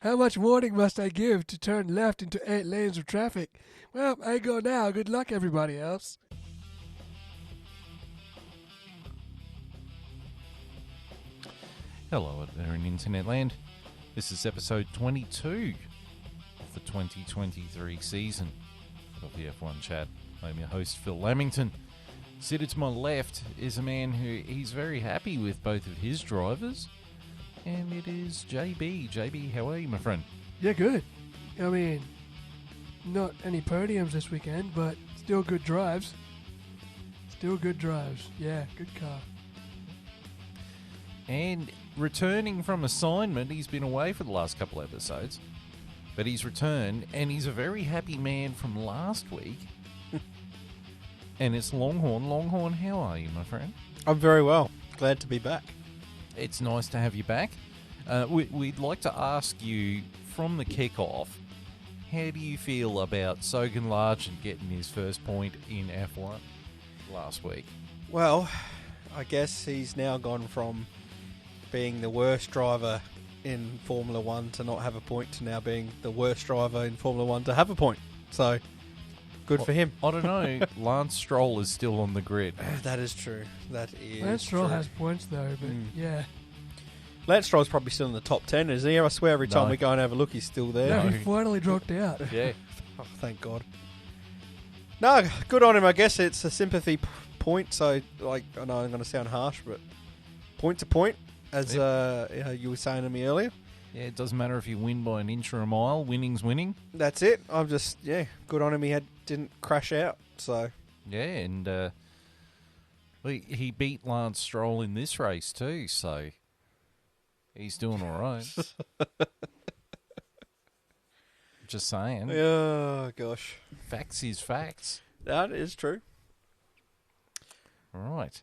How much warning must I give to turn left into 8 lanes of traffic? Well, I go now. Good luck, everybody else. Hello out there in Internet Land. This is episode 22 of the 2023 season of the F1 Chat. I'm your host, Phil Lamington. Seated to my left is a man who he's very happy with both of his drivers, and it is JB. JB, how are you, my friend? Yeah, good. I mean, not any podiums this weekend, but still good drives. Yeah, good car. And returning from assignment, he's been away for the last couple episodes, but he's returned, and he's a very happy man from last week. And it's Longhorn. Longhorn, how are you, my friend? I'm very well. Glad to be back. It's nice to have you back. We'd like to ask you, from the kickoff, how do you feel about Sogan Largent getting his first point in F1 last week? Well, I guess he's now gone from being the worst driver in Formula 1 to not have a point to now being the worst driver in Formula 1 to have a point. So, good for him. I don't know. Lance Stroll is still on the grid. That is true. That is Lance Stroll true. has points, though, but yeah. Lance Stroll's probably still in the top 10, isn't he? I swear every time No. we go and have a look, he's still there. No, No. he finally dropped out. Yeah. Oh, thank God. No, good on him. I guess it's a sympathy point. So, like, I know I'm going to sound harsh, but point to point, as you were saying to me earlier. Yeah, it doesn't matter if you win by an inch or a mile. Winning's winning. That's it. I'm just, good on him. He didn't crash out. So, Yeah, and he beat Lance Stroll in this race too, so he's doing all right. Just saying. oh gosh, Facts is facts. that is true. All right.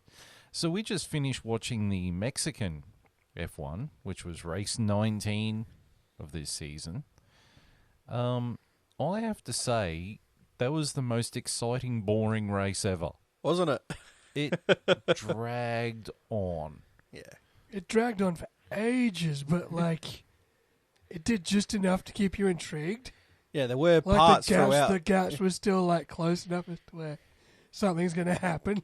So we just finished watching the Mexican F1, which was race 19 of this season. I have to say, that was the most exciting, boring race ever. Wasn't it? It dragged on. Yeah. It dragged on for ages, but, like, it did just enough to keep you intrigued. Yeah, there were Like, parts the throughout. gaps were still, like, close enough as to where something's going to happen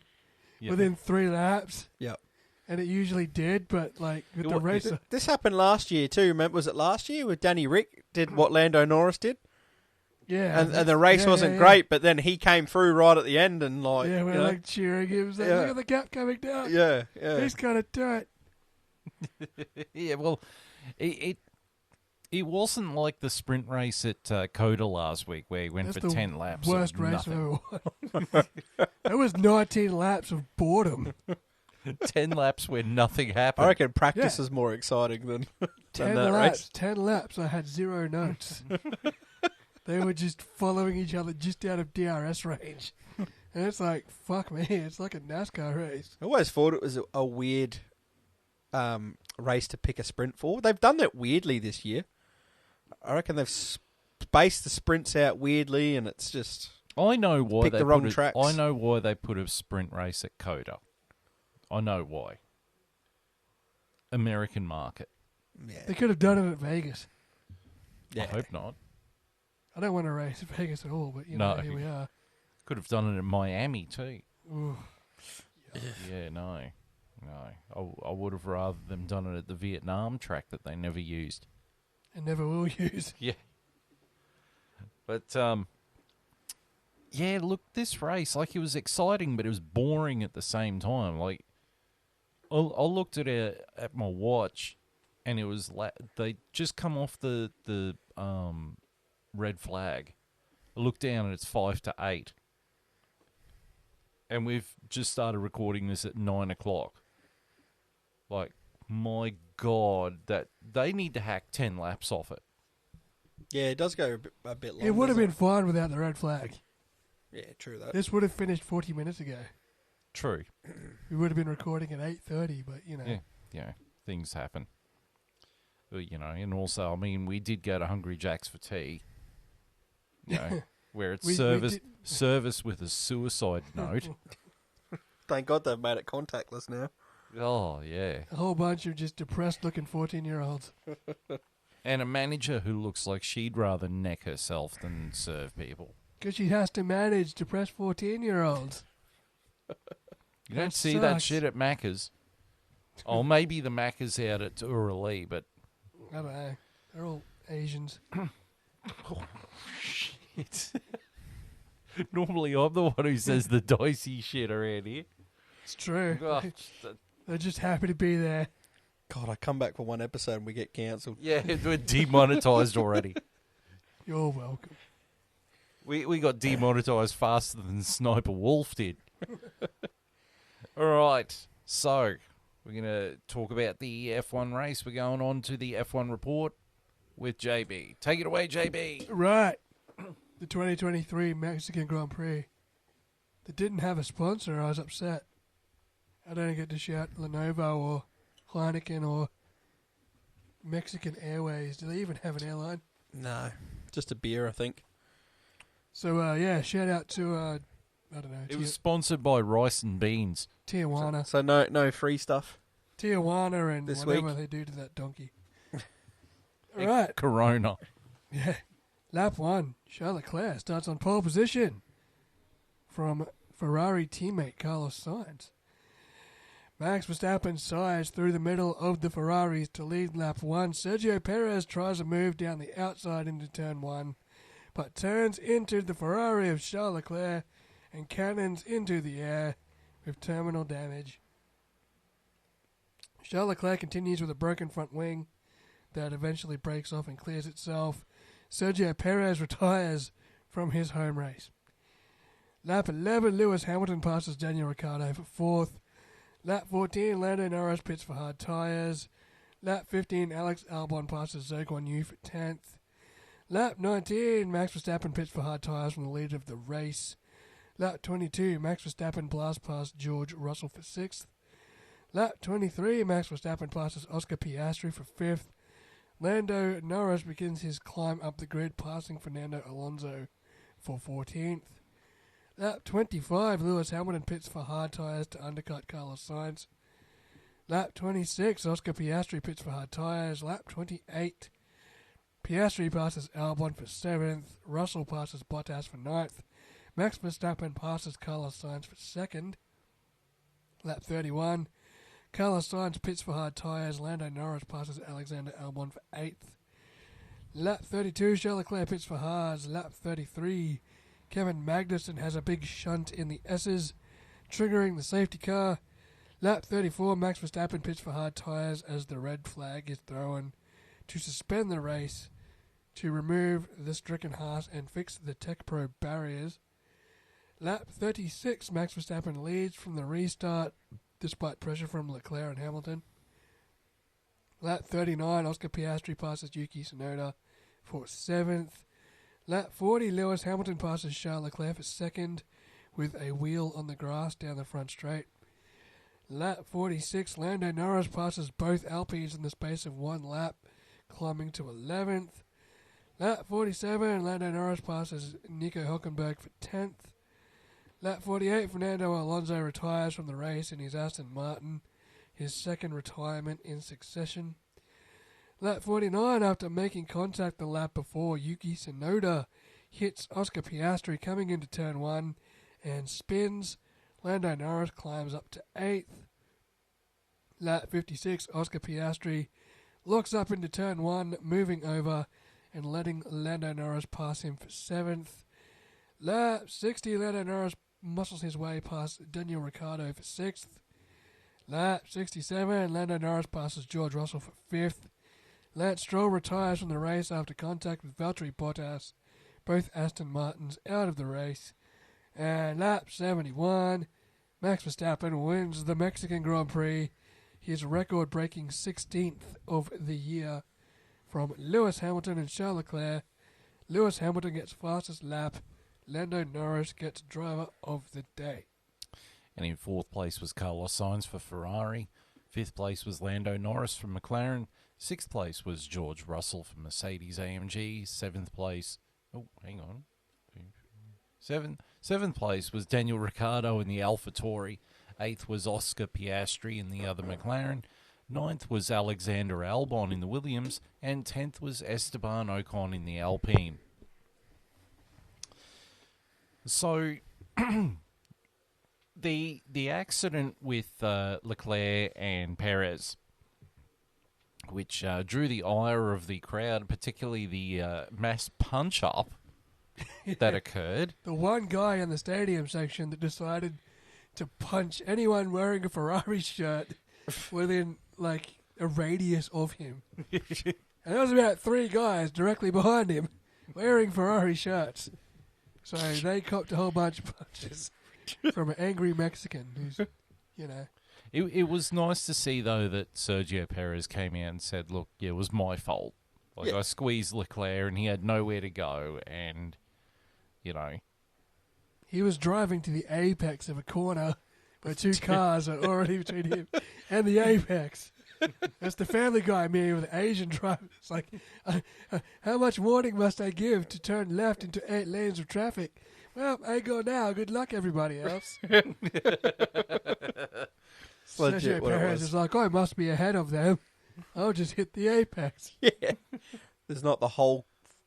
Yep. within 3 laps. Yep. And it usually did, but, like, with the race... This happened last year too. Remember, was it last year with Danny Rick did what Lando Norris did? Yeah. And the race wasn't great, but then he came through right at the end and like, Yeah, we're you know, like cheering. He was like, Yeah. look at the gap coming down. yeah. He's going to do it. Yeah, well, it wasn't like the sprint race at Coda last week where he went That's for the 10 laps. Worst of race nothing. I've ever won. That was 19 laps of boredom. 10 laps where nothing happened. I reckon practice Yeah. is more exciting than 10 that laps. race. 10 laps. I had 0 notes. They were just following each other just out of DRS range. And it's like, fuck me. It's like a NASCAR race. I always thought it was a weird race to pick a sprint for. They've done that weirdly this year. I reckon they've spaced the sprints out weirdly, and it's just I know why pick they the wrong put tracks. I know why they put a sprint race at Coda. I know why. American market. They could have done it at Vegas. Yeah. I hope not. I don't want to race at Vegas at all, but, you No. know, here we are. Could have done it in Miami too. Ooh. Yeah, no. I would have rather them done it at the Vietnam track that they never used. And never will use. Yeah. But, yeah, look, this race, like, it was exciting, but it was boring at the same time. Like, I looked at my watch, and it was, they just come off the red flag. I looked down, and it's 5 to 8. And we've just started recording this at 9 o'clock. Like, my God, that they need to hack 10 laps off it. Yeah, it does go a bit long. It would have doesn't been fine without the red flag. Yeah, true that. This would have finished 40 minutes ago. True. We would have been recording at 8:30, but, you know. Yeah, things happen. You know, and also, I mean, we did go to Hungry Jack's for tea. You know, where it's We service with a suicide note. Thank God they've made it contactless now. Oh, yeah. A whole bunch of just depressed-looking 14-year-olds. And a manager who looks like she'd rather neck herself than serve people. Because she has to manage depressed 14-year-olds. You don't That see that sucks. shit at Macca's. Oh, maybe the Macca's out at Urali, but... I don't know. They're all Asians. Shit. Normally I'm the one who says the dicey shit around here. It's true. Oh, They're just happy to be there. God, I come back for one episode and we get cancelled. yeah, we're demonetised already. You're welcome. We got demonetised faster than Sniper Wolf did. All right, so we're going to talk about the F1 race. We're going on to the F1 report with JB. Take it away, JB. Right. The 2023 Mexican Grand Prix. They didn't have a sponsor. I was upset. I don't get to shout Lenovo or Heineken or Mexican Airways. Do they even have an airline? No, just a beer, I think. So, yeah, shout out to, I don't know, It was sponsored by Rice and Beans. Tijuana. So no free stuff. Tijuana and This whatever week? they do to that donkey. All right. Corona. Yeah. Lap 1. Charles Leclerc starts on pole position from Ferrari teammate Carlos Sainz. Max Verstappen sides through the middle of the Ferraris to lead lap 1. Sergio Perez tries a move down the outside into turn 1, but turns into the Ferrari of Charles Leclerc and cannons into the air with terminal damage. Charles Leclerc continues with a broken front wing that eventually breaks off and clears itself. Sergio Perez retires from his home race. Lap 11, Lewis Hamilton passes Daniel Ricciardo for 4th. Lap 14, Lando Norris pits for hard tyres. Lap 15, Alex Albon passes Zhou Guanyu for 10th. Lap 19, Max Verstappen pits for hard tyres from the lead of the race. Lap 22, Max Verstappen blasts past George Russell for 6th. Lap 23, Max Verstappen passes Oscar Piastri for 5th. Lando Norris begins his climb up the grid, passing Fernando Alonso for 14th. Lap 25, Lewis Hamilton pits for hard tyres to undercut Carlos Sainz. Lap 26, Oscar Piastri pits for hard tyres. Lap 28, Piastri passes Albon for 7th. Russell passes Bottas for 9th. Max Verstappen passes Carlos Sainz for 2nd. Lap 31, Carlos Sainz pits for hard tyres. Lando Norris passes Alexander Albon for 8th. Lap 32, Charles Leclerc pits for hards. Lap 33, Kevin Magnussen has a big shunt in the S's, triggering the safety car. Lap 34, Max Verstappen pits for hard tyres as the red flag is thrown to suspend the race to remove the stricken Haas and fix the Tech Pro barriers. Lap 36, Max Verstappen leads from the restart despite pressure from Leclerc and Hamilton. Lap 39, Oscar Piastri passes Yuki Tsunoda for 7th. Lap 40, Lewis Hamilton passes Charles Leclerc for 2nd with a wheel on the grass down the front straight. Lap 46, Lando Norris passes both Alpines in the space of one lap, climbing to 11th. Lap 47, Lando Norris passes Nico Hülkenberg for 10th. Lap 48, Fernando Alonso retires from the race in his Aston Martin, his second retirement in succession. Lap 49, after making contact the lap before, Yuki Tsunoda hits Oscar Piastri coming into turn 1 and spins. Lando Norris climbs up to 8th. Lap 56, Oscar Piastri locks up into turn 1, moving over and letting Lando Norris pass him for 7th. Lap 60, Lando Norris muscles his way past Daniel Ricciardo for 6th. Lap 67, Lando Norris passes George Russell for 5th. Lance Stroll retires from the race after contact with Valtteri Bottas, both Aston Martins out of the race. And lap 71, Max Verstappen wins the Mexican Grand Prix, his record-breaking 16th of the year from Lewis Hamilton and Charles Leclerc. Lewis Hamilton gets fastest lap. Lando Norris gets driver of the day. And in 4th place was Carlos Sainz for Ferrari. 5th place was Lando Norris from McLaren. 6th place was George Russell from Mercedes-AMG. 7th place... Oh, hang on. 7th place was Daniel Ricciardo in the AlphaTauri. 8th was Oscar Piastri in the other McLaren. 9th was Alexander Albon in the Williams, and 10th was Esteban Ocon in the Alpine. So, the accident with Leclerc and Perez, which drew the ire of the crowd, particularly the mass punch-up that occurred. The one guy in the stadium section that decided to punch anyone wearing a Ferrari shirt within, like, a radius of him. And there was about 3 guys directly behind him wearing Ferrari shirts. So they copped a whole bunch of punches from an angry Mexican who's, you know. It was nice to see, though, that Sergio Perez came out and said, look, yeah, it was my fault. Like, I squeezed Leclerc and he had nowhere to go and, you know. He was driving to the apex of a corner where 2 cars are already between him and the apex. That's the Family Guy meme with the Asian driver. It's like, how much warning must I give to turn left into 8 lanes of traffic? Well, I go now. Good luck, everybody else. Sergio Perez is like, I must be ahead of them. I'll just hit the apex. Yeah. There's not all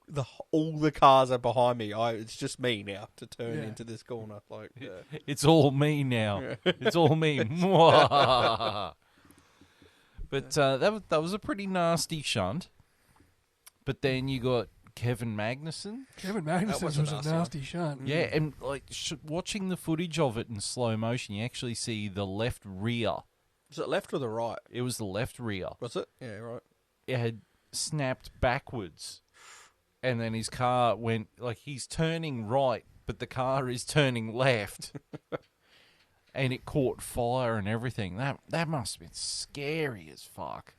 the cars are behind me. It's just me now to turn into this corner. Like, it's all me now. It's all me. But that was a pretty nasty shunt. But then you got Kevin Magnussen. Kevin Magnussen was a nasty shunt. Yeah, and like watching the footage of it in slow motion, you actually see the left rear. Was it left or the right? It was the left rear. Was it? Yeah, right. It had snapped backwards. And then his car went, like, he's turning right, but the car is turning left. And it caught fire and everything. That must have been scary as fuck.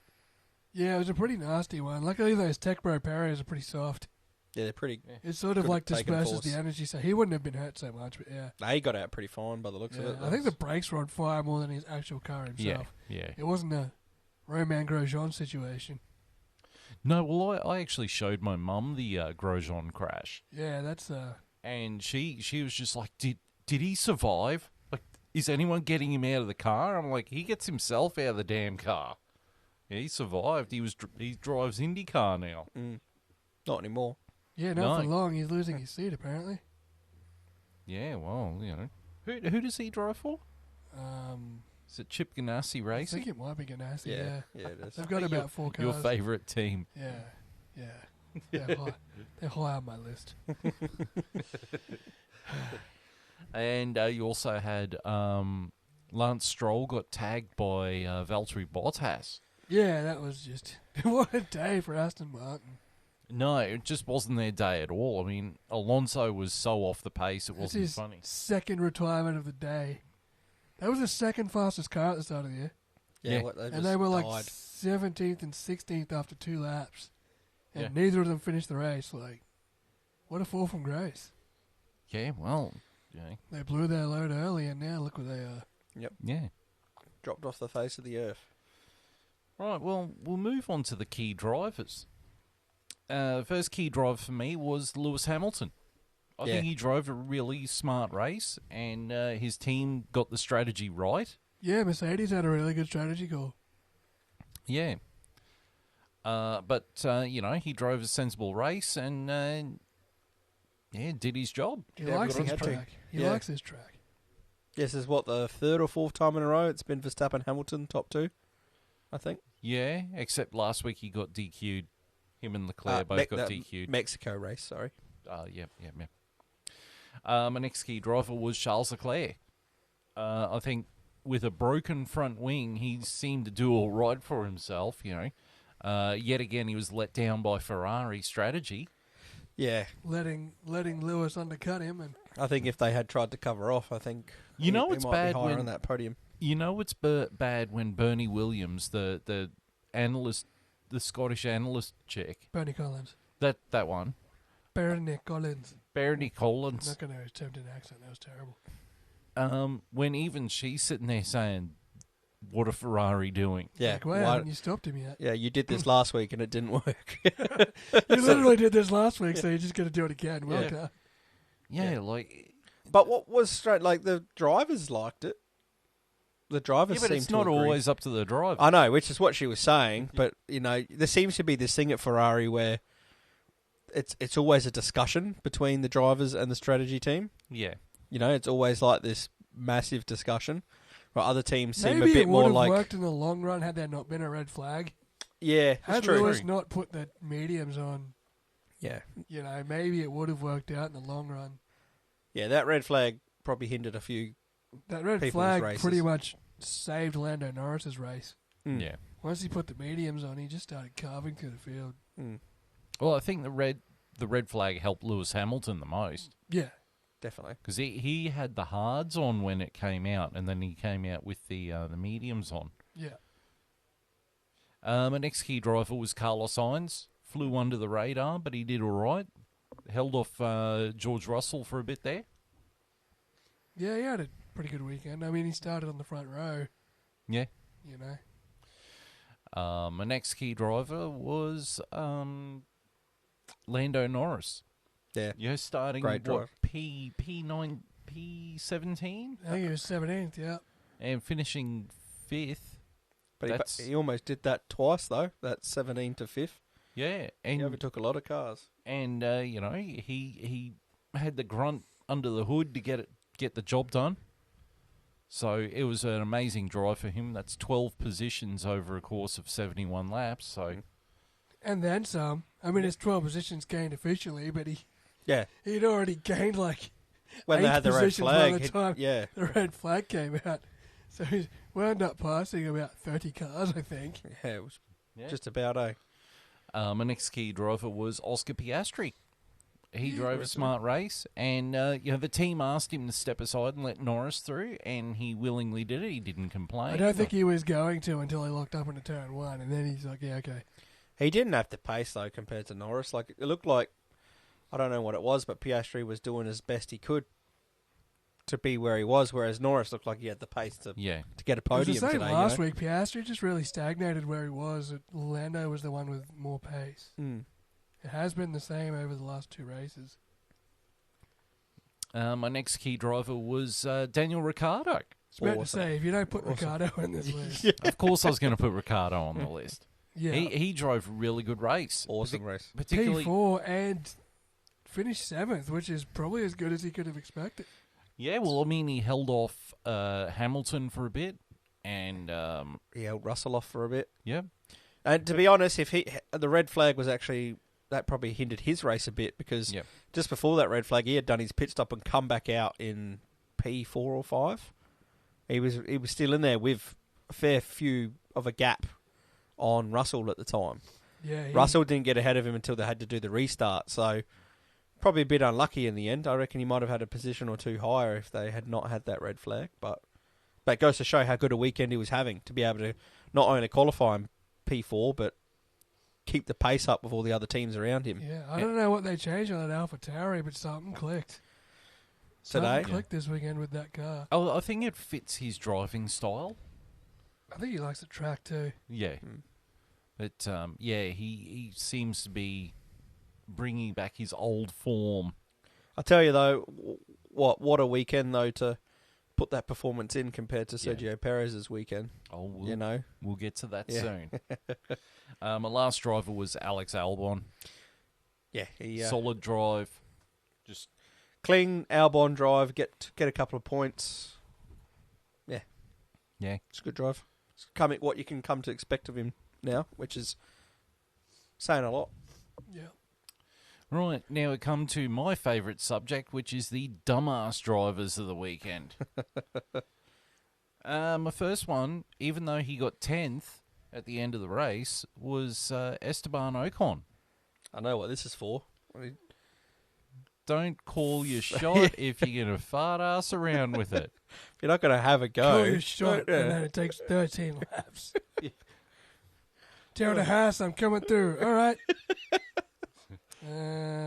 Yeah, it was a pretty nasty one. Luckily, those Tech Bro parries are pretty soft. Yeah, they're pretty... It sort of like disperses the energy, so he wouldn't have been hurt so much, but yeah. He got out pretty fine by the looks of it. I think the brakes were on fire more than his actual car himself. Yeah. It wasn't a Romain Grosjean situation. No, well, I actually showed my mum the Grosjean crash. Yeah, that's... And she was just like, did he survive? Like, is anyone getting him out of the car? I'm like, he gets himself out of the damn car. Yeah, he survived. He drives IndyCar now. Not anymore. Yeah, not for long. He's losing his seat, apparently. Yeah, well, you know. Who does he drive for? Is it Chip Ganassi Racing? I think it might be Ganassi, yeah. Yeah, it is. They've got about 4 cars. Your favourite team. Yeah. They're high on my list. And you also had Lance Stroll got tagged by Valtteri Bottas. Yeah, that was just... what a day for Aston Martin. No, it just wasn't their day at all. I mean, Alonso was so off the pace, it wasn't funny. His second retirement of the day. That was the second fastest car at the start of the year. Yeah. And they were like 17th and 16th after 2 laps. And neither of them finished the race. Like, what a fall from grace. Yeah, well, They blew their load early, and now look where they are. Yep. Yeah. Dropped off the face of the earth. Right, well, we'll move on to the key drivers. First key driver for me was Lewis Hamilton. I think he drove a really smart race, and his team got the strategy right. Yeah, Mercedes had a really good strategy call. Yeah. But he drove a sensible race and, did his job. He likes his track. He likes his track. Yes, this is what, the 3rd or 4th time in a row it's been Verstappen, Hamilton, top 2, I think. Yeah, except last week he got DQ'd. Him and Leclerc both got DQ'd. Mexico race, sorry. Yeah. My next key driver was Charles Leclerc. I think with a broken front wing, he seemed to do all right for himself, Yet again, he was let down by Ferrari strategy. Yeah. Letting Lewis undercut him. And I think if they had tried to cover off, I think it's might bad be higher on that podium. You know it's bad when Bernie Williams, the analyst, the Scottish analyst chick. Bernie Collins. That one. Bernie Collins. Bernie Collins. I'm not going to attempt an accent. That was terrible. When even she's sitting there saying, what are Ferrari doing? Yeah. Like, why haven't you stopped him yet? Yeah, you did this last week and it didn't work. You literally did this last week, so you're just going to do it again. Well done. Yeah, like... But what was straight, like, the drivers liked it. the drivers Yeah, but seem it's to not agree. always up to the driver. I know, which is what she was saying. But there seems to be this thing at Ferrari where it's always a discussion between the drivers and the strategy team. Yeah. It's always like this massive discussion. Where other teams seem Maybe a bit it would more have like, worked in the long run had there not been a red flag. yeah, that's Had true. Lewis not put the mediums on, Yeah, maybe it would have worked out in the long run. yeah, that red flag probably hindered a few. That red People's flag races. pretty much saved Lando Norris's race. Mm. Yeah. Once he put the mediums on, he just started carving through the field. Mm. Well, I think the red flag helped Lewis Hamilton the most Yeah. Definitely. because he had the hards on when it came out, and then he came out with the mediums on. Yeah. My next key driver was Carlos Sainz. Flew under the radar, but he did all right. Held off George Russell for a bit there. Yeah, he had a pretty good weekend. I mean, he started on the front row, Yeah. My next key driver was Lando Norris. Yeah. You're starting Great drive. P9, P17, I think he was 17th, yeah. and finishing 5th. But That's- he almost did that twice though. That 17 to 5th. Yeah, He and overtook a lot of cars. he had the grunt under the hood to get the job done. So it was an amazing drive for him. That's 12 positions over a course of 71 laps. So And then some. I mean, it's 12 positions gained officially, but Yeah. he'd already gained like When they 8 had the red positions by flag, the time yeah. the red flag came out. So he wound up passing about 30 cars, I think. Yeah, it was Yeah. just about my next key driver was Oscar Piastri. He drove a smart race, and the team asked him to step aside and let Norris through, and he willingly did it. He didn't complain. I don't think he was going to until he locked up into turn 1, and then he's like, yeah, okay. He didn't have to pace though compared to Norris. Like it looked like, I don't know what it was, but Piastri was doing as best he could to be where he was, whereas Norris looked like he had the pace to get a It was podium the same today. last week. Piastri just really stagnated where he was. Lando was the one with more pace. Mm. It has been the same over the last 2 races. My next key driver was Daniel Ricciardo. I was about to Awesome. say, if you don't put Awesome. Ricciardo in this list, Of course, I was going to put Ricciardo on the list. yeah, He drove a really good race. Awesome race. Particularly, P4 and finished 7th, which is probably as good as he could have expected. yeah. Well, I mean, he held off Hamilton for a bit, and He held Russell off for a bit. yeah, And to be honest, if the red flag was actually, that probably hindered his race a bit because Yep. just before that red flag, he had done his pit stop and come back out in P4 or 5. He was still in there with a fair few of a gap on Russell at the time. Yeah, Russell didn't get ahead of him until they had to do the restart, so probably a bit unlucky in the end. I reckon he might have had a position or 2 higher if they had not had that red flag, but it goes to show how good a weekend he was having to be able to not only qualify in P4 but keep the pace up with all the other teams around him. Yeah, I don't know what they changed on that Alpha Tauri, but something clicked. Today? Something clicked this weekend with that car. I think it fits his driving style. I think he likes the track too. Yeah, but he seems to be bringing back his old form. I tell you though, what a weekend though to put that performance in compared to Sergio Perez's weekend. Oh, we'll get to that Yeah. soon. My last driver was Alex Albon. Yeah, he Solid drive. Just clean Albon drive, get a couple of points. yeah. It's a good drive. It's what you can come to expect of him now, which is saying a lot. Yeah. Right, now we come to my favourite subject, which is the dumbass drivers of the weekend. My first one, even though he got 10th at the end of the race, was Esteban Ocon. I know what this is for. Don't call your shot if you're going to fart ass around with it. If you're not going to have a go, Call your shot, and then it takes 13 laps. Tell the house I'm coming through. All right.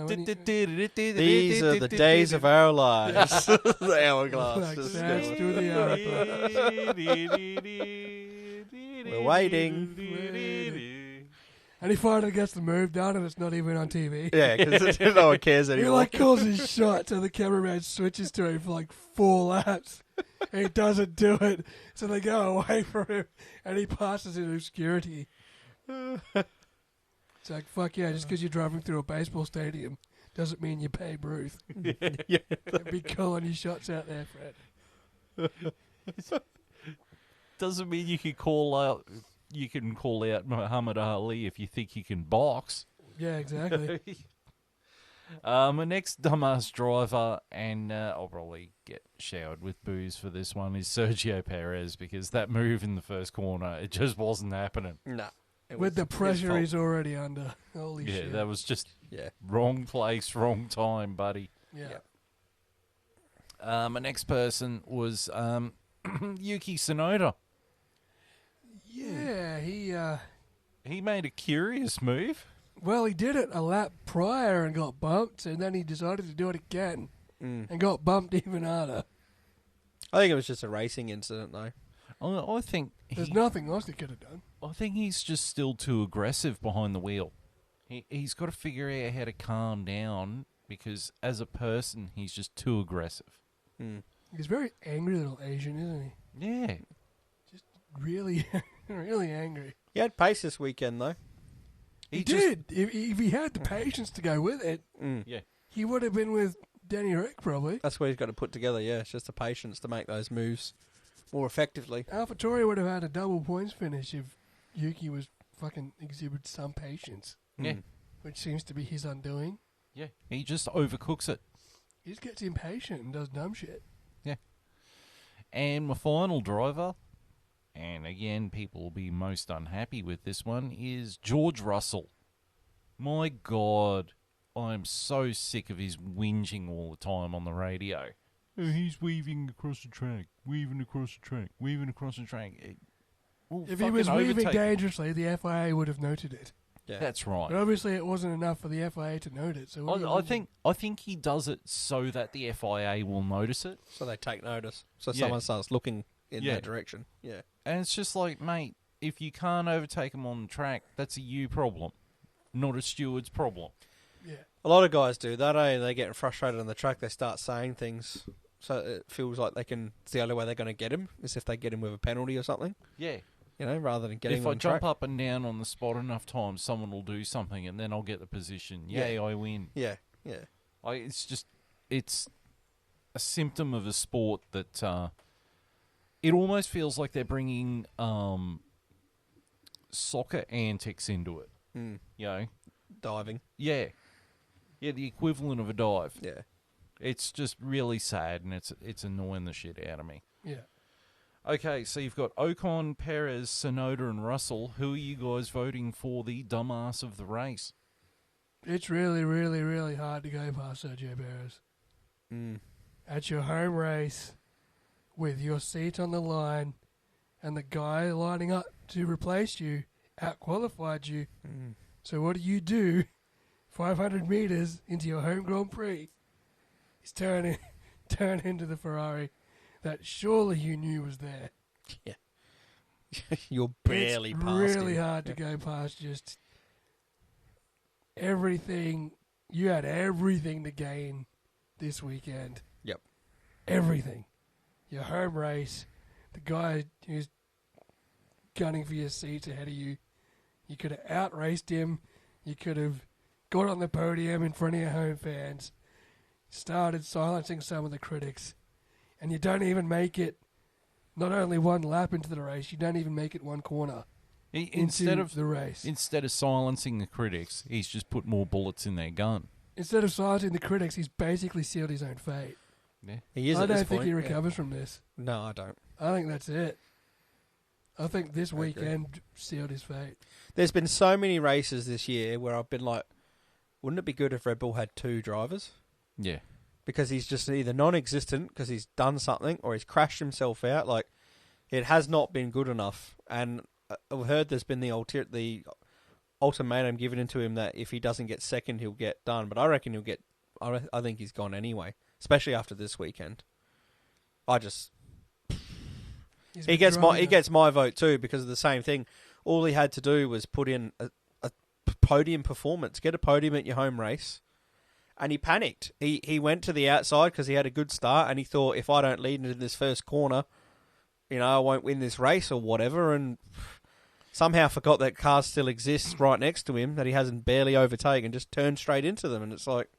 these are the days of our lives. The hourglass. Like Just that's going. through the hourglass. We're waiting. And he finally gets the move done, and it's not even on TV. Yeah, because no one cares He anymore. like calls his shot, so the cameraman switches to him for like 4 laps. and he doesn't do it. So they go away from him, and he passes in obscurity. It's like, fuck yeah, just because you're driving through a baseball stadium doesn't mean you Babe Ruth. Yeah. Be calling your shots out there, Fred. Doesn't mean you can call out Muhammad Ali if you think you can box. Yeah, exactly. My next dumbass driver, and I'll probably get showered with booze for this one, is Sergio Perez, because that move in the first corner, it just wasn't happening. Nah. With the pressure he's already under. Holy shit. Yeah, that was just Yeah. wrong place, wrong time, buddy. Yeah. My next person was Yuki Tsunoda. Yeah, He made a curious move. well, he did it a lap prior and got bumped, and then he decided to do it again and got bumped even harder. I think it was just a racing incident, though. I think There's nothing else he could have done. I think he's just still too aggressive behind the wheel. He's got to figure out how to calm down, because as a person, he's just too aggressive. He's a very angry little Asian, isn't he? Yeah. Just really, really angry. He had pace this weekend, though. He did. If he had the patience to go with it, Yeah. he would have been with Danny Rick, probably. That's what he's got to put together, yeah. It's just the patience to make those moves more effectively. AlphaTauri would have had a double points finish if Yuki was fucking exhibited some patience. Yeah. Which seems to be his undoing. Yeah. He just overcooks it. He just gets impatient and does dumb shit. Yeah. And my final driver, and again, people will be most unhappy with this one, is George Russell. My God, I'm so sick of his whinging all the time on the radio. Oh, he's weaving across the track, weaving across the track, weaving across the track. If he was weaving dangerously, the FIA would have noted it. Yeah. That's right. But obviously it wasn't enough for the FIA to note it. So I think he does it so that the FIA will notice it. So they take notice. So Yeah. someone starts looking in that direction. Yeah. And it's just like, mate, if you can't overtake him on the track, that's a you problem, not a steward's problem. Yeah. A lot of guys do that, eh? They get frustrated on the track, they start saying things. So it feels like it's the only way they're going to get him is if they get him with a penalty or something. Yeah. You know, rather than getting If him I on jump track. up and down on the spot enough times, someone will do something, and then I'll get the position. Yay, I win. Yeah, yeah. It's a symptom of a sport that it almost feels like they're bringing soccer antics into it. You know? Diving. Yeah. Yeah, the equivalent of a dive. Yeah. It's just really sad, and it's annoying the shit out of me. Yeah. Okay, so you've got Ocon, Perez, Tsunoda, and Russell. Who are you guys voting for the dumbass of the race? It's really, really, really hard to go past Sergio Perez. At your home race, with your seat on the line, and the guy lining up to replace you out-qualified you. So what do? 500 metres into your home Grand Prix. He's turn into the Ferrari that surely you knew was there. Yeah. You're barely it's past really him. hard to go past just everything. You had everything to gain this weekend. Yep. Everything. Your home race, the guy who's gunning for your seats ahead of you, you could have outraced him. You could have got on the podium in front of your home fans, started silencing some of the critics, and you don't even make it not only one lap into the race, you don't even make it one corner Instead into of the race. Instead of silencing the critics, he's just put more bullets in their gun. Instead of silencing the critics, he's basically sealed his own fate. Yeah. He is I at this don't think point. he recovers from this. No, I don't. I think that's it. I think this agree. weekend sealed his fate. There's been so many races this year where I've been like, wouldn't it be good if Red Bull had two drivers? Yeah. Because he's just either non-existent because he's done something or he's crashed himself out. Like, it has not been good enough. And I've heard there's been the ultimatum given into him that if he doesn't get second, he'll get done. But I reckon he'll get... I think he's gone anyway, especially after this weekend. He gets my vote too because of the same thing. All he had to do was put in a podium performance, get a podium at your home race, And he panicked. He went to the outside because he had a good start, and he thought, if I don't lead into this first corner, I won't win this race or whatever. And somehow forgot that cars still exists right next to him that he hasn't barely overtaken. Just turned straight into them, and it's like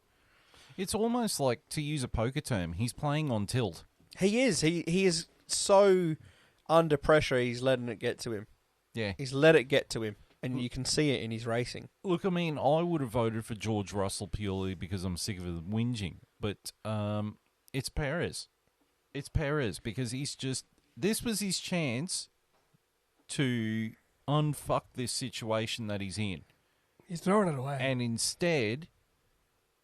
It's almost like, to use a poker term, he's playing on tilt. he is. He is so under pressure. He's letting it get to him. Yeah. He's let it get to him, and you can see it in his racing. Look, I mean, I would have voted for George Russell purely because I'm sick of him whinging. But it's Perez. It's Perez because this was his chance to unfuck this situation that he's in. He's throwing it away. And instead,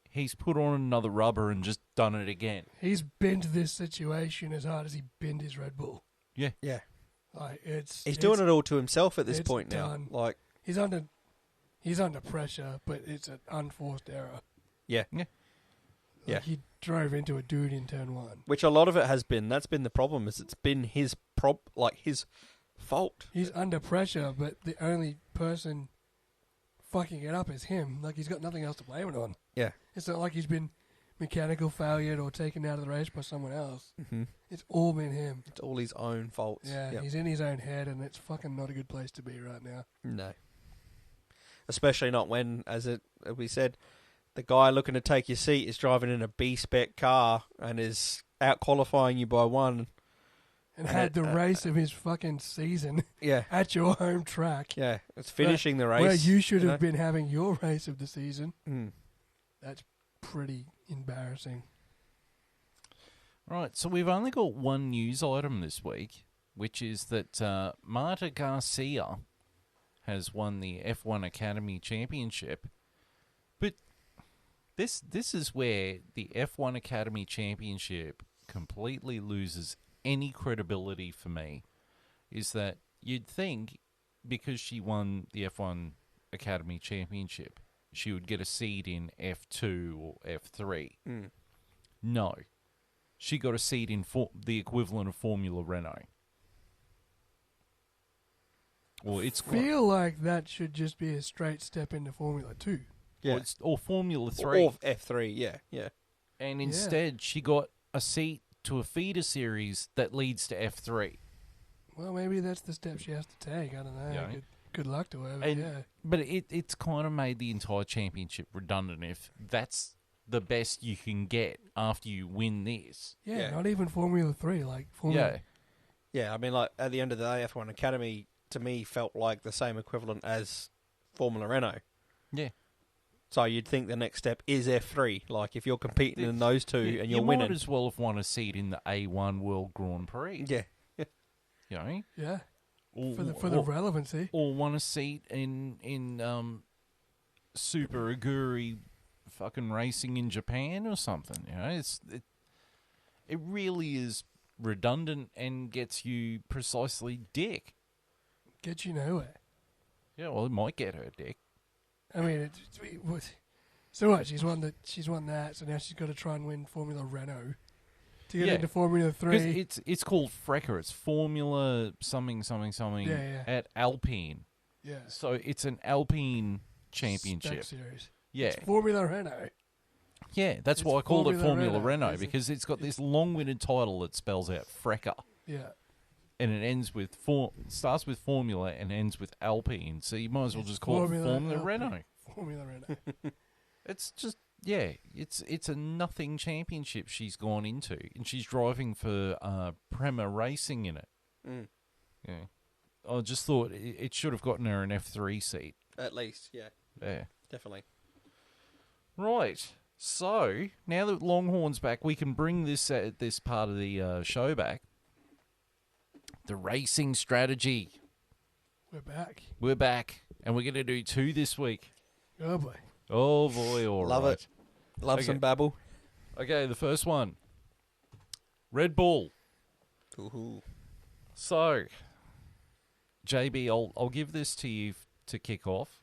he's put on another rubber and just done it again. He's bent this situation as hard as he bent his Red Bull. Yeah. Yeah. Like He's doing it all to himself at this it's point now. done. Like, he's under pressure, but it's an unforced error. yeah. Yeah. Like he drove into a dude in turn 1. Which a lot of it has been. That's been the problem. Is it's been his his fault. He's under pressure, but the only person fucking it up is him. Like he's got nothing else to blame it on. Yeah. It's not like he's been mechanical failure or taken out of the race by someone else. Mm-hmm. It's all been him. It's all his own faults. Yeah, Yep. he's in his own head, and it's fucking not a good place to be right now. No. Especially not when, as we said, the guy looking to take your seat is driving in a B-spec car and is out-qualifying you by 1. And had the race of his fucking season Yeah. at your home track. Yeah. It's finishing the race. Where you should have been having your race of the season. Mm. That's pretty embarrassing. Right, so we've only got one news item this week, which is that Marta Garcia has won the F1 Academy Championship. But this is where the F1 Academy Championship completely loses any credibility for me, is that you'd think because she won the F1 Academy Championship, she would get a seed in F2 or F3. Mm. No. She got a seat in the equivalent of Formula Renault. Well, it's feel like that should just be a straight step into Formula 2. Yeah. or Formula 3. Or F3, yeah. And instead, she got a seat to a feeder series that leads to F3. Well, maybe that's the step she has to take. I don't know. Yeah. Good luck to her. And, but it's kind of made the entire championship redundant if that's the best you can get after you win this. Yeah, not even Formula 3. Like Formula. Yeah, I mean, like, at the end of the day, F1 Academy, to me, felt like the same equivalent as Formula Renault. Yeah. So you'd think the next step is F3. Like, if you're competing in those two and you're winning. You might as well have won a seat in the A1 World Grand Prix. Yeah. You know? Yeah. For the relevancy. Or won a seat in Super Aguri fucking racing in Japan or something. You know, it really is redundant and gets you precisely dick. Gets you nowhere. Yeah, well, it might get her dick. I mean, so what? She's won that. So now she's got to try and win Formula Renault to get into Formula 3. It's called FRECA. It's Formula something at Alpine. Yeah. So it's an Alpine championship. Spec series. Yeah. It's Formula Renault. Yeah, that's It's why I called it Formula Renault, Renault, because it's got this long-winded title that spells out FRECA. Yeah. And it ends with starts with Formula and ends with Alpine. So you might as well just call it Formula Renault. Formula Renault. It's just it's a nothing championship she's gone into, and she's driving for Prema Racing in it. Mm. Yeah, I just thought it should have gotten her an F3 seat. At least, yeah. Yeah, Definitely. right. So now that Longhorn's back, we can bring this part of the show back. The racing strategy. We're back, and we're going to do 2 this week. Oh boy. Oh boy, all right. Love it. Love some babble. Okay, the first one. Red Bull. Ooh. So, JB, I'll give this to you to kick off.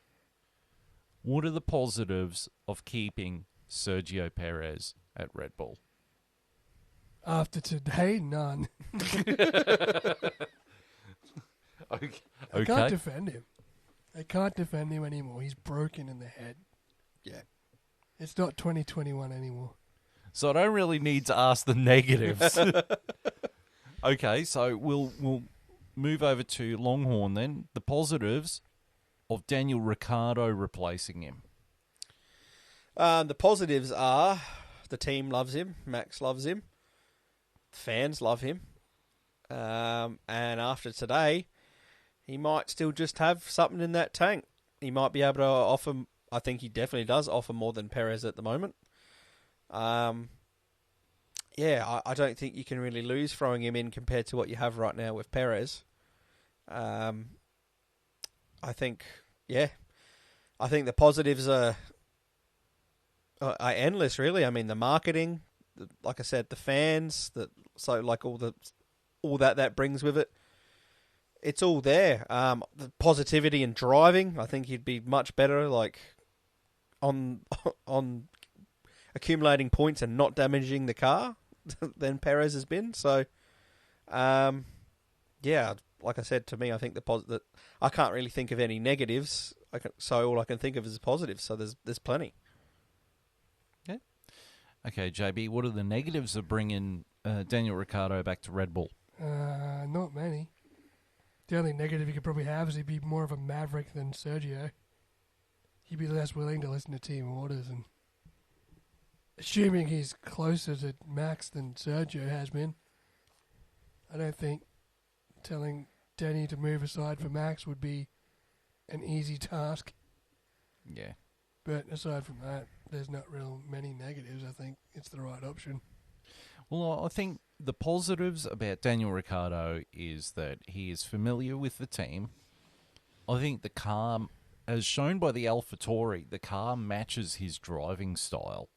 What are the positives of keeping Sergio Perez at Red Bull? After today, none. Okay. I can't defend him. I can't defend him anymore. He's broken in the head. Yeah. It's not 2021 anymore. So I don't really need to ask the negatives. Okay, so we'll move over to Longhorn then. The positives of Daniel Ricciardo replacing him. The positives are the team loves him. Max loves him. Fans love him. And after today, he might still just have something in that tank. He might be able to offer, I think he definitely does offer more than Perez at the moment. Yeah, I don't think you can really lose throwing him in compared to what you have right now with Perez. I think the positives are endless, really. I mean, the marketing, like I said, the fans, all that brings with it. It's all there. The positivity in driving, I think he'd be much better, like on accumulating points and not damaging the car than Perez has been. So, yeah, like I said, to me, I think that I can't really think of any negatives. So all I can think of is positives. So there's plenty. Yeah. Okay, JB, what are the negatives of bringing Daniel Ricciardo back to Red Bull? Not many. The only negative you could probably have is he'd be more of a maverick than Sergio. He'd be less willing to listen to team orders, and assuming he's closer to Max than Sergio has been, I don't think telling Danny to move aside for Max would be an easy task. Yeah. But aside from that, there's not real many negatives. I think it's the right option. Well, I think the positives about Daniel Ricciardo is that he is familiar with the team. I think the car, as shown by the AlphaTauri, the car matches his driving style.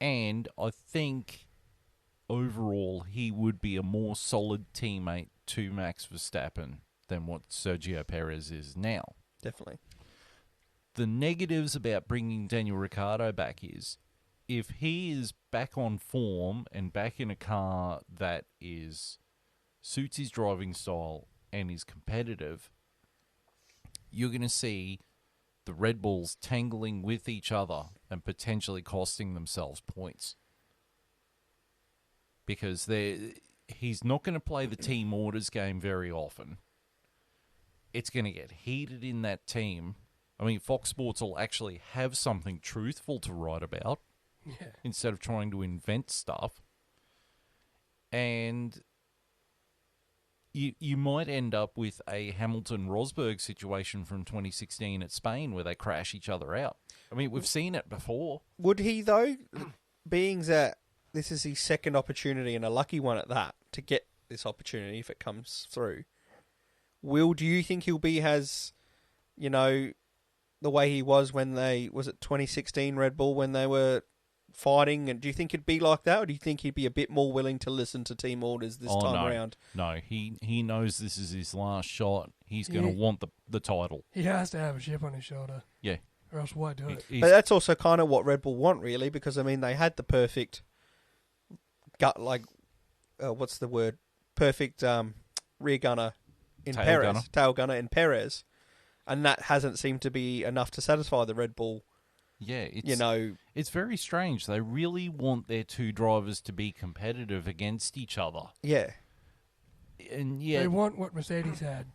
And I think overall he would be a more solid teammate to Max Verstappen than what Sergio Perez is now. Definitely. The negatives about bringing Daniel Ricciardo back is, if he is back on form and back in a car that suits his driving style and is competitive, you're going to see the Red Bulls tangling with each other and potentially costing themselves points. Because he's not going to play the team orders game very often. It's going to get heated in that team. I mean, Fox Sports will actually have something truthful to write about. Yeah. Instead of trying to invent stuff. And you might end up with a Hamilton-Rosberg situation from 2016 at Spain where they crash each other out. I mean, we've seen it before. Would he, though, being that this is his second opportunity and a lucky one at that, to get this opportunity if it comes through, do you think he'll be as, the way he was when was it 2016 Red Bull when they were fighting, and do you think it'd be like that, or do you think he'd be a bit more willing to listen to team orders this time around? No, he knows this is his last shot. He's going to want the title. He has to have a chip on his shoulder. Yeah. Or else why do it? But that's also kind of what Red Bull want, really, because, I mean, they had the perfect what's the word? Perfect rear gunner in Perez. Tail gunner in Perez. And that hasn't seemed to be enough to satisfy the Red Bull. Yeah, it's very strange. They really want their two drivers to be competitive against each other. Yeah. And yeah, they want what Mercedes had.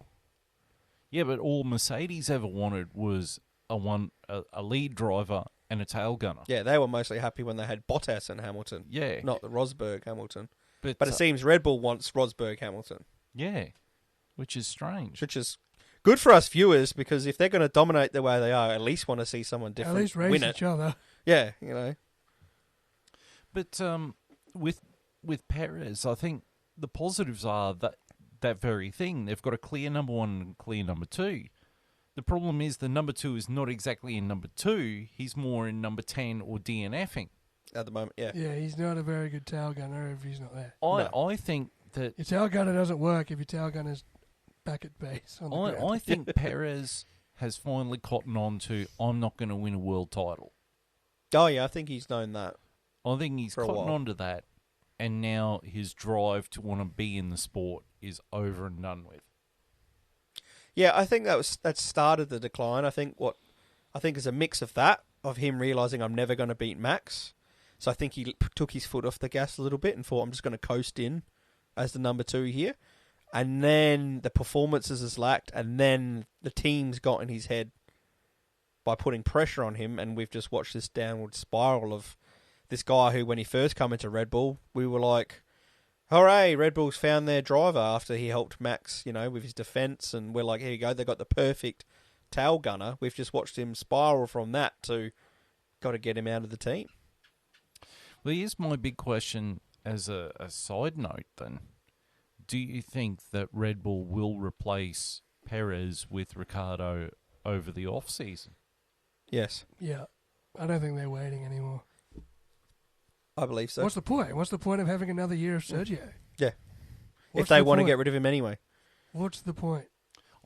Yeah, but all Mercedes ever wanted was a lead driver and a tail gunner. Yeah, they were mostly happy when they had Bottas and Hamilton. Yeah. Not the Rosberg Hamilton. But it seems Red Bull wants Rosberg Hamilton. Yeah, which is strange. Which is good for us viewers, because if they're going to dominate the way they are, at least want to see someone different at least race win it. each other. Yeah, But with Perez, I think the positives are that very thing. They've got a clear number one and a clear number two. The problem is the number two is not exactly in number two. He's more in number 10 or DNFing. At the moment, yeah. Yeah, he's not a very good tail gunner if he's not there. I think that your tail gunner doesn't work if your tail gunner's back at base. I think Perez has finally cottoned on to, I'm not going to win a world title. Oh, yeah, I think he's known that. I think he's cottoned on to that, and now his drive to want to be in the sport is over and done with. Yeah, I think that started the decline. I think is a mix of that of him realising I'm never going to beat Max. So I think he took his foot off the gas a little bit and thought, I'm just going to coast in as the number 2 here. And then the performances has lacked, and then the team's got in his head by putting pressure on him, and we've just watched this downward spiral of this guy who, when he first came into Red Bull, we were like, hooray, Red Bull's found their driver after he helped Max, with his defence, and we're like, here you go, they got the perfect tail gunner. We've just watched him spiral from that to got to get him out of the team. Well, here's my big question as a side note then. Do you think that Red Bull will replace Perez with Ricciardo over the off-season? Yes. Yeah. I don't think they're waiting anymore. I believe so. What's the point? What's the point of having another year of Sergio? Yeah. What's if they the want to point? get rid of him anyway. What's the point?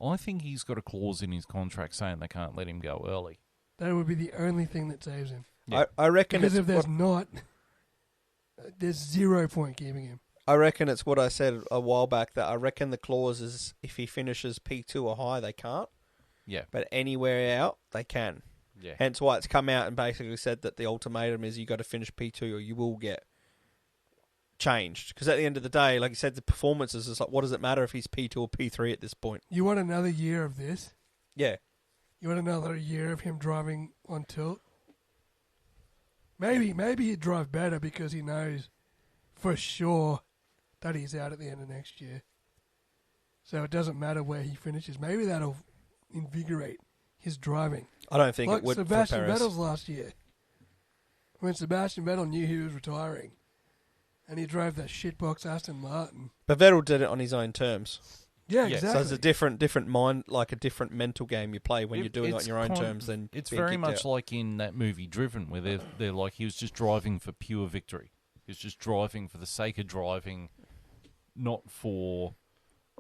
I think he's got a clause in his contract saying they can't let him go early. That would be the only thing that saves him. Yeah. I reckon Because it's if there's not, there's 0 point keeping him. I reckon it's what I said a while back, that I reckon the clause is if he finishes P2 or high, they can't. Yeah. But anywhere out, they can. Yeah. Hence why it's come out and basically said that the ultimatum is you got to finish P2 or you will get changed. Because at the end of the day, like you said, the performances is like, what does it matter if he's P2 or P3 at this point? You want another year of this? Yeah. You want another year of him driving on tilt? Maybe he'd drive better because he knows for sure that he's out at the end of next year. So it doesn't matter where he finishes. Maybe that'll invigorate his driving. I don't think like it would Sebastian for Perez. Vettel's last year. When Sebastian Vettel knew he was retiring. And he drove that shitbox Aston Martin. But Vettel did it on his own terms. Yeah, Yeah, exactly. So it's a different mind, like a different mental game you play when you're doing it on your own terms. Then it's being very kicked much out. like in that movie Driven, where they're like, he was just driving for pure victory. He was just driving for the sake of driving, not for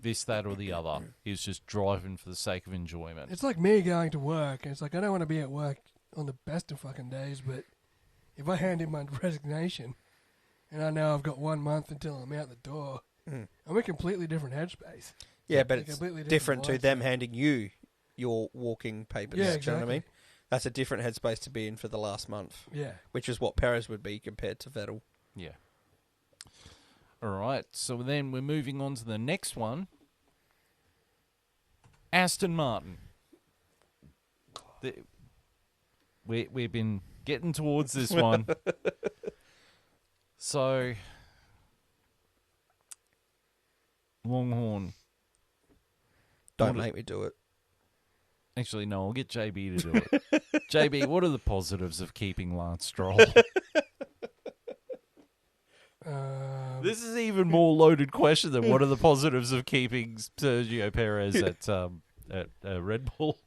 this, that, or the other. He was just driving for the sake of enjoyment. It's like me going to work. And it's like, I don't want to be at work on the best of fucking days, but if I hand in my resignation and I know I've got 1 month until I'm out the door, I'm a completely different headspace. Yeah, but a it's completely different to mindset. them handing you your walking papers. Yeah, Do you know what I exactly. mean? That's a different headspace to be in for the last month, Yeah. which is what Perez would be compared to Vettel. Yeah. All right. So then we're moving on to the next one. Aston Martin. We've been getting towards this one. So, Longhorn. Don't make me do it. Actually, no, I'll get JB to do it. JB, what are the positives of keeping Lance Stroll? This is an even more loaded question than what are the positives of keeping Sergio Perez at Red Bull?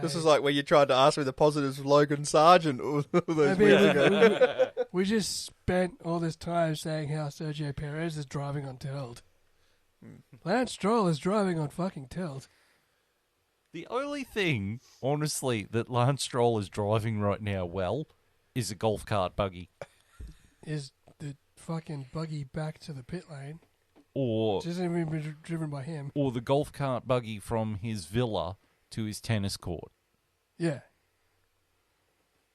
This is like when you tried to ask me the positives of Logan Sargent all those weeks ago. We just spent all this time saying how Sergio Perez is driving on tilt. Lance Stroll is driving on fucking tilt. The only thing, honestly, that Lance Stroll is driving right now well is a golf cart buggy. Is the fucking buggy back to the pit lane? Or Which isn't even been driven by him. or the golf cart buggy from his villa to his tennis court. Yeah.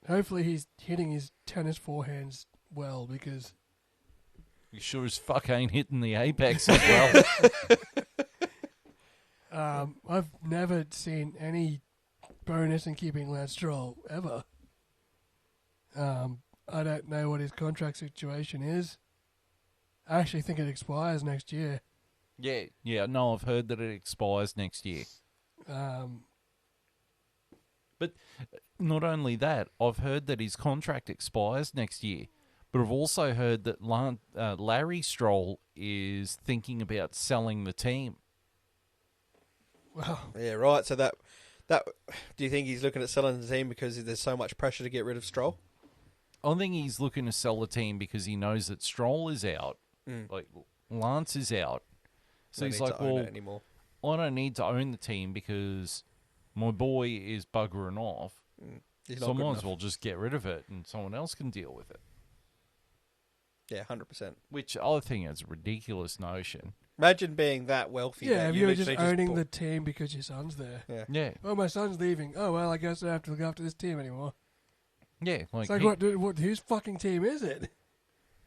Hopefully he's hitting his tennis forehands well because... You sure as fuck ain't hitting the apex as well. I've never seen any bonus in keeping Lance Stroll, ever. I don't know what his contract situation is. I actually think it expires next year. Yeah, no, I've heard that it expires next year. But not only that, I've heard that his contract expires next year. But I've also heard that Larry Stroll is thinking about selling the team. Well, Yeah, right. So that do you think he's looking at selling the team because there's so much pressure to get rid of Stroll? I think he's looking to sell the team because he knows that Stroll is out. Like, Lance is out. So Don't he's need like, to own well, it anymore. I don't need to own the team because my boy is buggering off. He's So I not good might enough. as well just get rid of it and someone else can deal with it. Yeah, 100%. which I think is a ridiculous notion. Imagine being that wealthy. Yeah, that if you you're literally just owning bought- the team because your son's there. Yeah. Yeah, Oh, my son's leaving. Oh, well, I guess I have to look after this team anymore. yeah. It's like, what? Whose fucking team is it?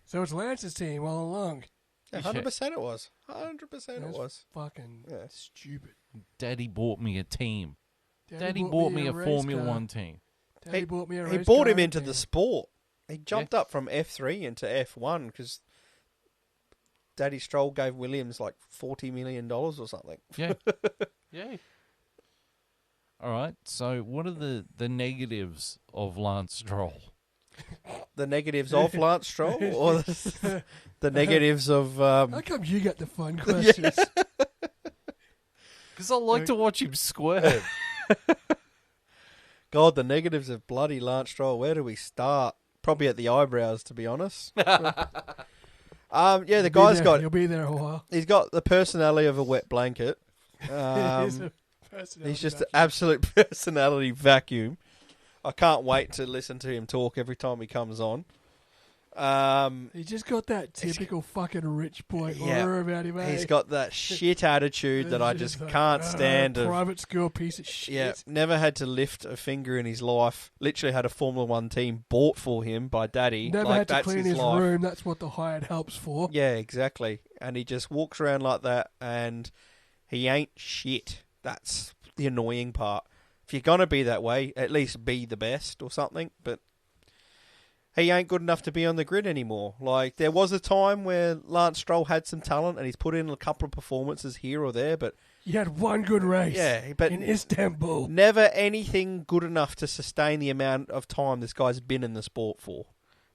So it's Lance's team all along. Yeah, 100% it was. 100% it That's was. fucking Yeah. stupid. Daddy bought me a team. Daddy bought me a race Formula car. 1 team. Daddy bought me a race He brought car him into team. the sport. He jumped up from F3 into F1 because Daddy Stroll gave Williams like $40 million or something. Yeah. Yeah. All right. So, what are the negatives of Lance Stroll? The negatives of Lance Stroll or the negatives of... How come you get the fun questions? Because I like to watch him swerve. God, the negatives of bloody Lance Stroll. Where do we start? Probably at the eyebrows, to be honest. Yeah, the guy's got... You'll be there a while. He's got the personality of a wet blanket. He's just an absolute personality vacuum. I can't wait to listen to him talk every time he comes on. He's just got that typical fucking rich boy Yeah. aura about him, eh? He's got that shit attitude that I just can't stand. Private school piece of shit. Yeah, never had to lift a finger in his life. Literally had a Formula 1 team bought for him by Daddy. Never like, had to that's clean his life. room. That's what the hired help's for. Yeah, exactly. And he just walks around like that, and he ain't shit. That's the annoying part. If you're going to be that way, at least be the best or something. But he ain't good enough to be on the grid anymore. Like, there was a time where Lance Stroll had some talent, and he's put in a couple of performances here or there, but... You had one good race. Yeah, but... in Istanbul. Never anything good enough to sustain the amount of time this guy's been in the sport for.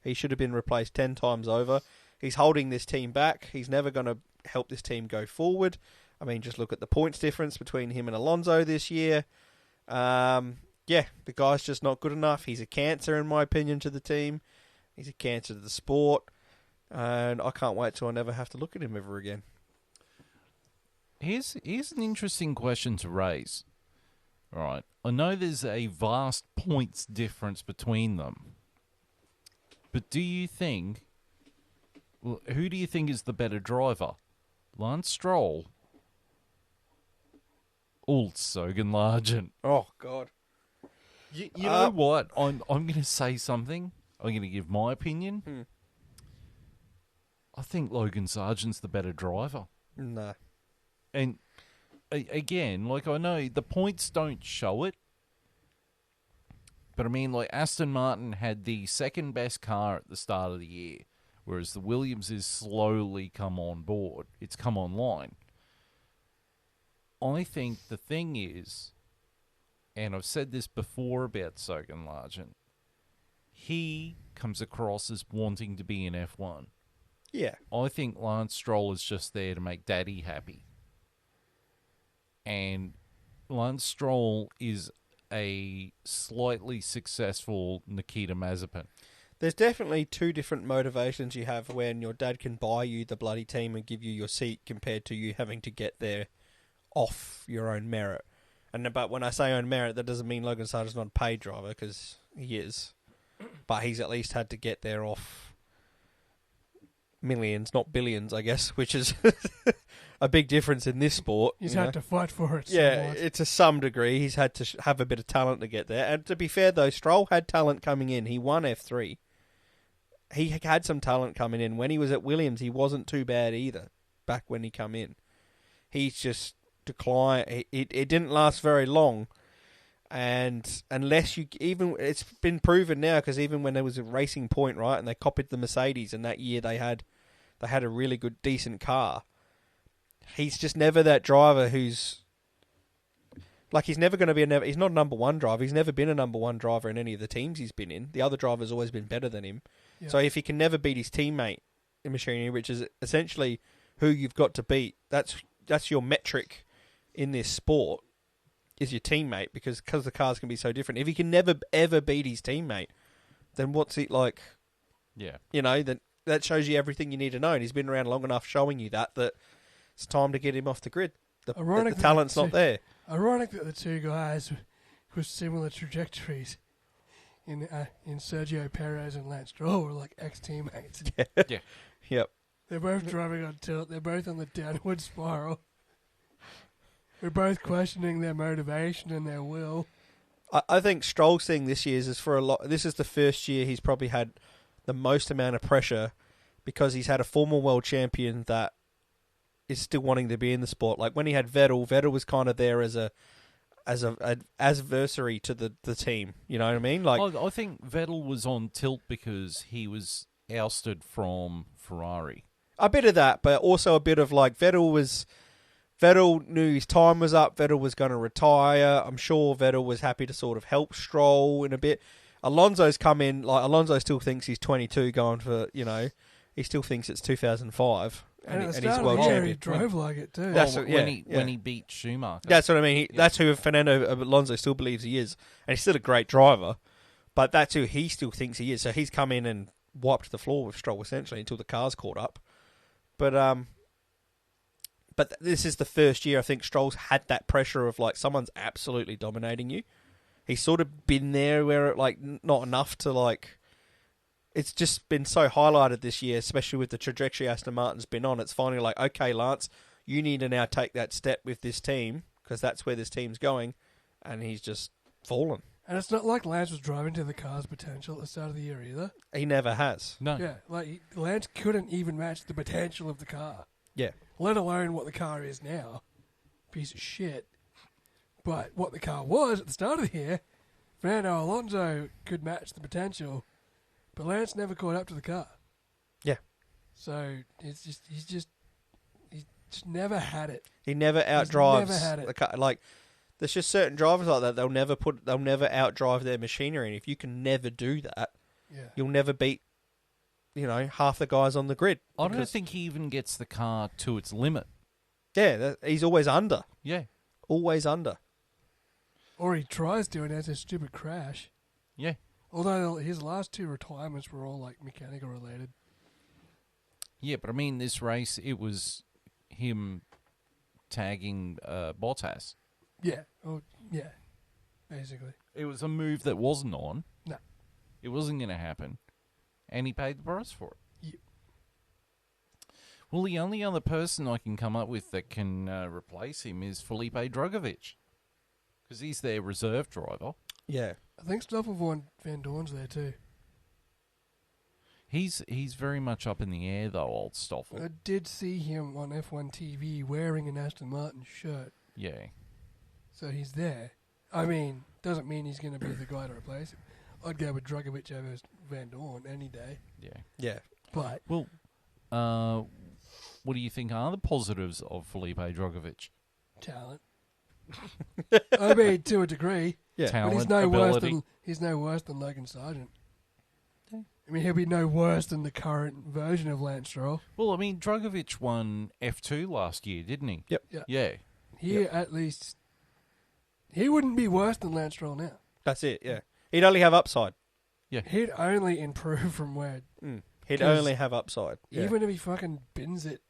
He should have been replaced 10 times over. He's holding this team back. He's never going to help this team go forward. I mean, just look at the points difference between him and Alonso this year. Yeah, the guy's just not good enough. He's a cancer, in my opinion, to the team. He's a cancer to the sport. And I can't wait till I never have to look at him ever again. Here's an interesting question to raise. All right. I know there's a vast points difference between them. But do you think... Well, who do you think is the better driver? Lance Stroll or Sergio Perez? Oh, God. You know what? I'm going to say something. I'm going to give my opinion. I think Logan Sargent's the better driver. No. And again, like, I know the points don't show it, but I mean, like, Aston Martin had the second best car at the start of the year, whereas the Williams has slowly come on board. It's come online. I think the thing is, and I've said this before about Sergio Perez, he comes across as wanting to be in F1. Yeah. I think Lance Stroll is just there to make Daddy happy. And Lance Stroll is a slightly successful Nikita Mazepin. There's definitely two different motivations you have when your dad can buy you the bloody team and give you your seat compared to you having to get there off your own merit. But when I say own merit, that doesn't mean Logan Sargent's not a paid driver, because he is. But he's at least had to get there off millions, not billions, I guess, which is a big difference in this sport. He's had to fight for it. Yeah, somewhat. to some degree. He's had to have a bit of talent to get there. And to be fair, though, Stroll had talent coming in. He won F3. He had some talent coming in. When he was at Williams, he wasn't too bad either, back when he come in. He's just declined. It didn't last very long. And unless you even, it's been proven now, because even when there was a Racing Point, right, and they copied the Mercedes, and that year they had a really good, decent car. He's just never that driver who's like, he's never going to be he's not a number one driver. He's never been a number one driver in any of the teams he's been in. The other driver's always been better than him. Yeah. So if he can never beat his teammate in machinery, which is essentially who you've got to beat, that's your metric in this sport, is your teammate, because the cars can be so different. If he can never ever beat his teammate, then what's it like? Yeah, that shows you everything you need to know. And he's been around long enough showing you that it's time to get him off the grid. The talent's not there. Ironic that the two guys with similar trajectories in Sergio Perez and Lance Stroll were like ex-teammates. Yeah. Yep. They're both driving on tilt. They're both on the downward spiral. They're both questioning their motivation and their will. I think Stroll's thing this year is for a lot. This is the first year he's probably had the most amount of pressure because he's had a former world champion that is still wanting to be in the sport. Like when he had Vettel was kind of there as a adversary to the team. You know what I mean? Like I think Vettel was on tilt because he was ousted from Ferrari. a bit of that, but also a bit of like Vettel knew his time was up. Vettel was going to retire. I'm sure Vettel was happy to sort of help Stroll in a bit. Alonso's come in, like Alonso still thinks he's 22 going for, he still thinks it's 2005. And at the he's start of world the year, champion. he drove like it too. That's Well, what- when he beat Schumacher. That's what I mean. That's who Fernando Alonso still believes he is. And he's still a great driver. But that's who he still thinks he is. So he's come in and wiped the floor with Stroll, essentially, until the cars caught up. But this is the first year I think Stroll's had that pressure of, like, someone's absolutely dominating you. He's sort of been there where, like, not enough to, like... It's just been so highlighted this year, especially with the trajectory Aston Martin's been on. It's finally like, okay, Lance, you need to now take that step with this team because that's where this team's going, and he's just fallen. And it's not like Lance was driving to the car's potential at the start of the year either. He never has. No. Yeah, like Lance couldn't even match the potential of the car, Yeah. let alone what the car is now. Piece of shit. But what the car was at the start of the year, Fernando Alonso could match the potential, but Lance never caught up to the car. Yeah. So he's just never had it. He never outdrives never had it. the car. Like, there's just certain drivers like that. They'll never outdrive their machinery, and if you can never do that, Yeah. you'll never beat, half the guys on the grid. I don't Because- think he even gets the car to its limit. Yeah, he's always under. Yeah. Always under. Or he tries to and has a stupid crash. Yeah. Although his last two retirements were all like mechanical related. Yeah, but I mean, this race, it was him tagging Bottas. Yeah. Oh, yeah. Basically. It was a move that wasn't on. No. It wasn't going to happen. And he paid the price for it. Yep. Well, the only other person I can come up with that can replace him is Felipe Drugovich. Because he's their reserve driver. Yeah. I think Stoffel Van Dorn's there too. He's very much up in the air, though, old Stoffel. I did see him on F1 TV wearing an Aston Martin shirt. Yeah. So he's there. I mean, doesn't mean he's going to be the guy to replace him. I'd go with Drugovich over Van Dorn any day. Yeah. Yeah. But Well, what do you think are the positives of Felipe Drugovich? talent. I mean, to a degree. Yeah. But Talent, he's no worse ability. than Logan Sargent. Yeah. I mean, he'll be no worse than the current version of Lance Stroll. Well, I mean, Drugovich won F2 last year, didn't he? Yep. Yeah. Yeah. He at least he wouldn't be worse than Lance Stroll now. That's it, yeah. He'd only have upside. He'd only improve from where, He'd 'Cause only have upside. Yeah. even if he fucking bins it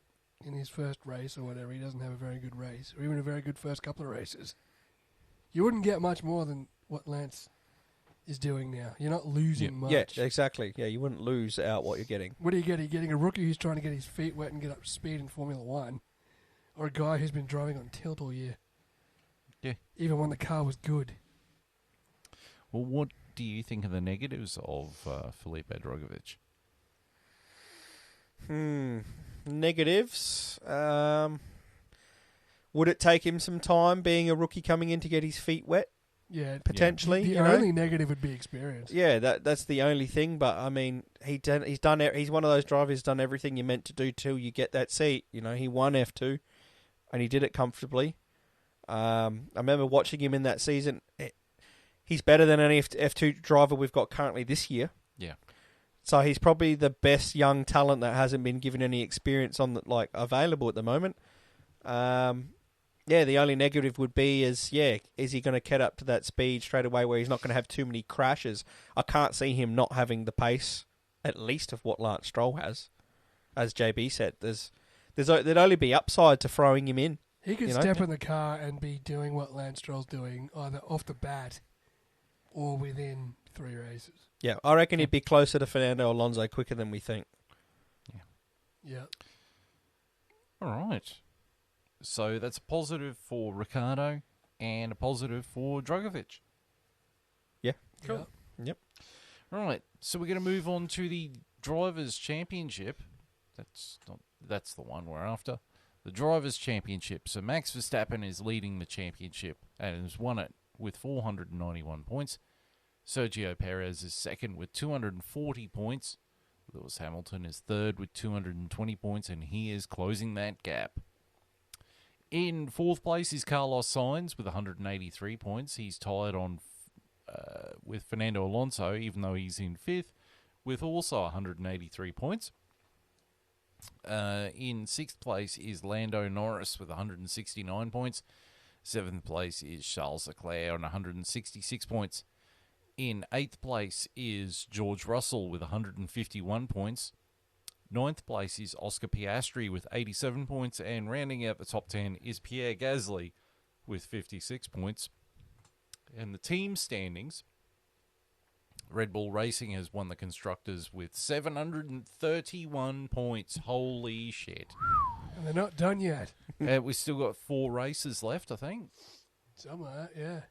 in his first race or whatever, he doesn't have a very good race, or even a very good first couple of races. You wouldn't get much more than what Lance is doing now. You're not losing much. Yeah, exactly. Yeah, you wouldn't lose out what you're getting. What do you get? Are you getting a rookie who's trying to get his feet wet and get up to speed in Formula One, or a guy who's been driving on tilt all year? Yeah. Even when the car was good. Well, what do you think of the negatives of Felipe Drugovich? Negatives. Would it take him some time, being a rookie coming in, to get his feet wet? Yeah. Potentially, The you know? only negative would be experience. Yeah, that's the only thing. But I mean, he's one of those drivers who's done everything you're meant to do till you get that seat. He won F2, and he did it comfortably. I remember watching him in that season. He's better than any F2 driver we've got currently this year. Yeah. So he's probably the best young talent that hasn't been given any experience available at the moment. The only negative would be is he going to get up to that speed straight away where he's not going to have too many crashes? I can't see him not having the pace, at least of what Lance Stroll has. As JB said, there'd only be upside to throwing him in. He could step in the car and be doing what Lance Stroll's doing, either off the bat or within 3 races. Yeah, I reckon he'd be closer to Fernando Alonso quicker than we think. Yeah. All right. So that's a positive for Ricciardo and a positive for Drogovic. Yeah. Cool. Yep. All right. So we're going to move on to the Drivers' Championship. That's the one we're after. The Drivers' Championship. So Max Verstappen is leading the championship and has won it with 491 points. Sergio Perez is second with 240 points. Lewis Hamilton is third with 220 points, and he is closing that gap. In fourth place is Carlos Sainz with 183 points. He's tied on with Fernando Alonso, even though he's in fifth, with also 183 points. In sixth place is Lando Norris with 169 points. Seventh place is Charles Leclerc on 166 points. In eighth place is George Russell with 151 points. Ninth place is Oscar Piastri with 87 points. And rounding out the top 10 is Pierre Gasly with 56 points. And the team standings, Red Bull Racing has won the Constructors with 731 points. Holy shit. And they're not done yet. We've still got 4 races left, I think. Somewhere, yeah.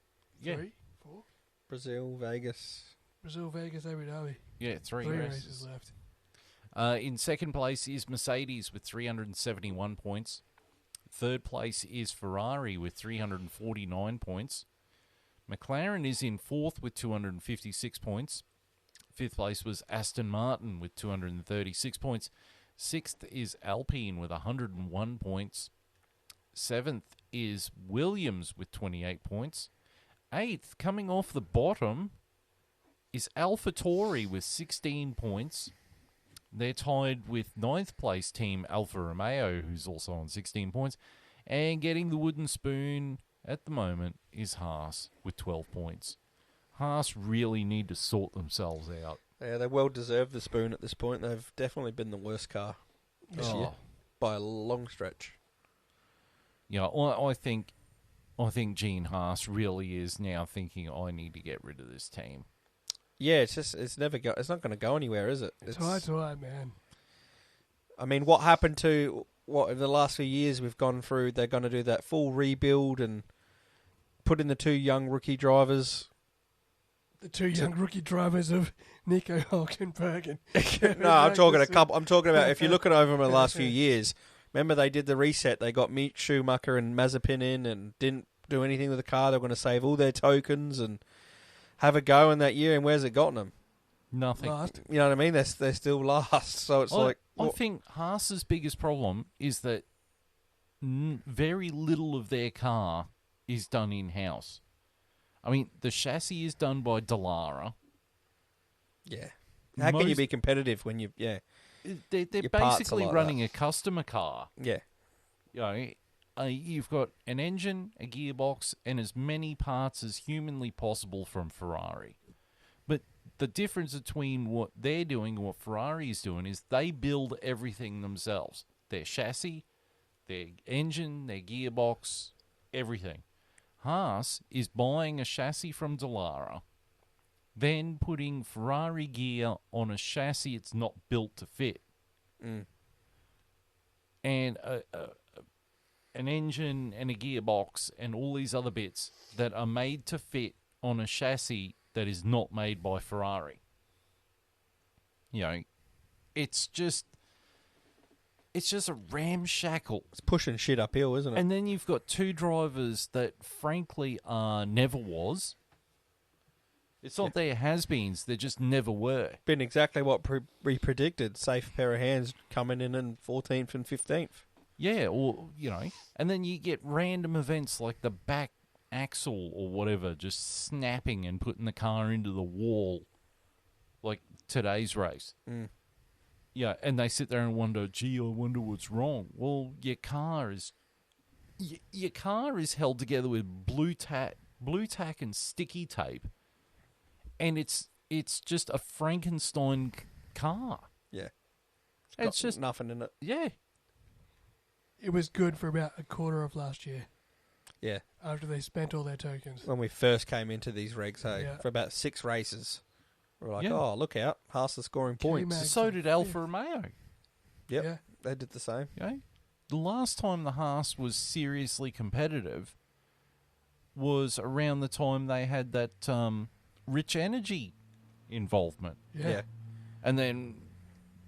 Yeah. 3, 4. Brazil, Vegas. Brazil, Vegas, Abu Dhabi. Yeah, 3 races left. In second place is Mercedes with 371 points. Third place is Ferrari with 349 points. McLaren is in fourth with 256 points. Fifth place was Aston Martin with 236 points. Sixth is Alpine with 101 points. Seventh is Williams with 28 points. Eighth, coming off the bottom, is AlphaTauri with 16 points. They're tied with ninth place team Alfa Romeo, who's also on 16 points. And getting the wooden spoon at the moment is Haas with 12 points. Haas really need to sort themselves out. Yeah, they well deserve the spoon at this point. They've definitely been the worst car this year by a long stretch. Yeah, I think Gene Haas really is now thinking, I need to get rid of this team. Yeah, it's not going to go anywhere, is it? It's hard, man. I mean, what happened to in the last few years we've gone through? They're going to do that full rebuild and put in the 2 young rookie drivers. The 2 young rookie drivers of Nico Hülkenberg and No, I'm talking about if you look at over the last few years. Remember, they did the reset. They got Mick Schumacher and Mazepin in and didn't do anything with the car. They're going to save all their tokens and have a go in that year. And where's it gotten them? Nothing. Last. You know what I mean? They're still last. So it's I think Haas's biggest problem is that very little of their car is done in-house. I mean, the chassis is done by Dallara. Yeah. How can you be competitive when you... Yeah. They're basically running a customer car. Yeah. You know, you've got an engine, a gearbox, and as many parts as humanly possible from Ferrari. But the difference between what they're doing and what Ferrari is doing is they build everything themselves. Their chassis, their engine, their gearbox, everything. Haas is buying a chassis from Dallara, then putting Ferrari gear on a chassis it's not built to fit. And an engine and a gearbox and all these other bits that are made to fit on a chassis that is not made by Ferrari. You know, it's just a ramshackle. It's pushing shit uphill, isn't it? And then you've got 2 drivers that, frankly, never was. It's not their has-beens, they just never were. Been exactly what we predicted. Safe pair of hands coming in 14th and 15th. Yeah, or, you know, and then you get random events like the back axle or whatever just snapping and putting the car into the wall, like today's race. Yeah, and they sit there and wonder, gee, I wonder what's wrong. Well, your car is held together with blue tack and sticky tape, and it's just a Frankenstein car. Yeah, It's just nothing in it. Yeah, It was good for about a quarter of last year Yeah, after they spent all their tokens. when we first came into these regs, hey, Yeah. for about 6 races. We're like, Yeah. oh, look out, Haas is scoring points. K-Mag. So did Alfa Romeo. Yep, Yeah. they did the same. Okay? The last time the Haas was seriously competitive was around the time they had that Rich Energy involvement. Yeah. And then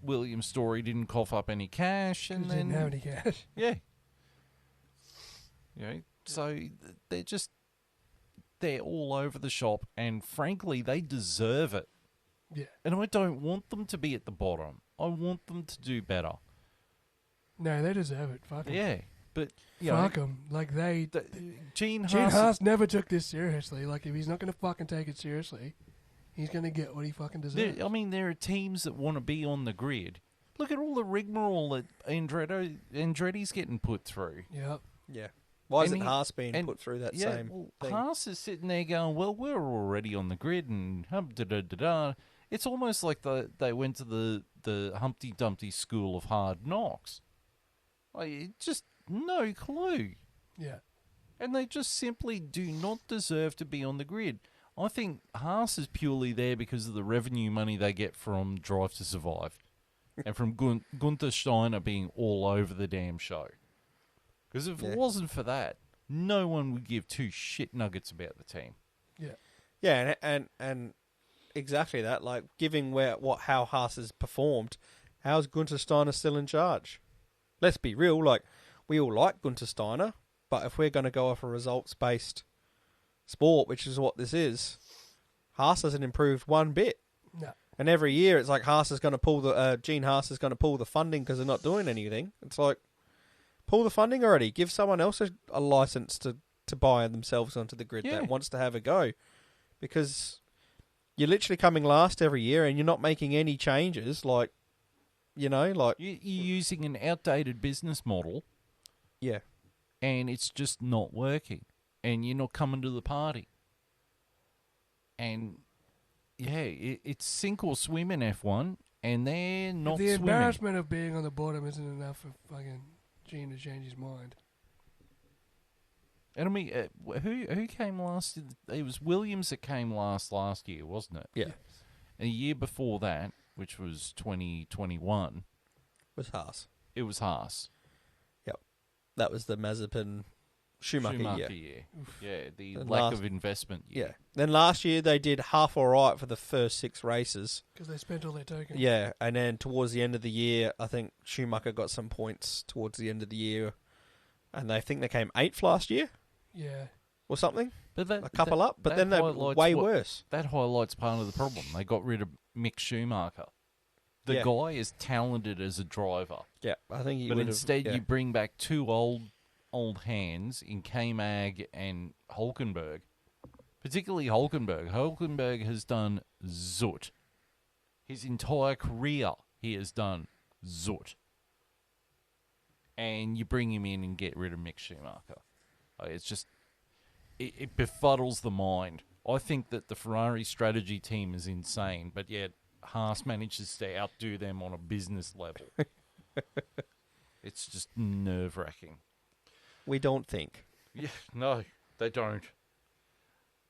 Williams' Story didn't cough up any cash. And Didn't then, have any cash. yeah. So they're all over the shop. And frankly, they deserve it. Yeah. And I don't want them to be at the bottom. I want them to do better. No, they deserve it. Fuck 'em. Yeah. But, Fuck them. Like, Gene Gene Haas... Haas never took this seriously. Like, if he's not going to fucking take it seriously, he's going to get what he fucking deserves. there are teams that want to be on the grid. Look at all the rigmarole that Andretti's getting put through. Yep. Yeah. Why And isn't he- Haas being and- put through that Yeah, same well, thing? Haas is sitting there going, well, we're already on the grid and da-da-da-da. It's almost like they went to the Humpty Dumpty school of hard knocks. Like, just no clue. Yeah. And they just simply do not deserve to be on the grid. I think Haas is purely there because of the revenue money they get from Drive to Survive and from Gunther Steiner being all over the damn show. Because if it wasn't for that, no one would give two shit nuggets about the team. Yeah. Yeah, and exactly that. Like, giving how Haas has performed, how's Gunther Steiner still in charge? Let's be real. Like, we all like Gunther Steiner, but if we're going to go off a results-based sport, which is what this is, Haas hasn't improved one bit. No. And every year, it's like Haas is going to pull Gene Haas is going to pull the funding because they're not doing anything. It's like, pull the funding already. Give someone else a license to buy themselves onto the grid that wants to have a go. Because you're literally coming last every year and you're not making any changes. Like, You're using an outdated business model. Yeah. And it's just not working. And you're not coming to the party. And, it's sink or swim in F1. And they're not The swimming. embarrassment of being on the bottom isn't enough for fucking Gene to change his mind. And I mean, who came last? It was Williams that came last year, wasn't it? Yeah. And a year before that, which was 2021, Was Haas. it was Haas. Yep. That was the Mazepin Schumacher year. Yeah, the And lack of investment Yeah. year. Then last year they did half all right for the first 6 races. Because they spent all their tokens. Yeah, and then towards the end of the year, I think Schumacher got some points towards the end of the year, and they think they came 8th last year Yeah. or something, But a couple up. But then they were highlights way worse. That highlights part of the problem. They got rid of Mick Schumacher. The Yeah. guy is talented as a driver. Yeah, I think he But would instead, have, you bring back two old hands in K-Mag and Hulkenberg. Particularly Hulkenberg. Hulkenberg has done zut. His entire career, he has done zut. And you bring him in and get rid of Mick Schumacher. It's just, it befuddles the mind. I think that the Ferrari strategy team is insane, but yet Haas manages to outdo them on a business level. It's just nerve-wracking. We don't think. Yeah, no, they don't.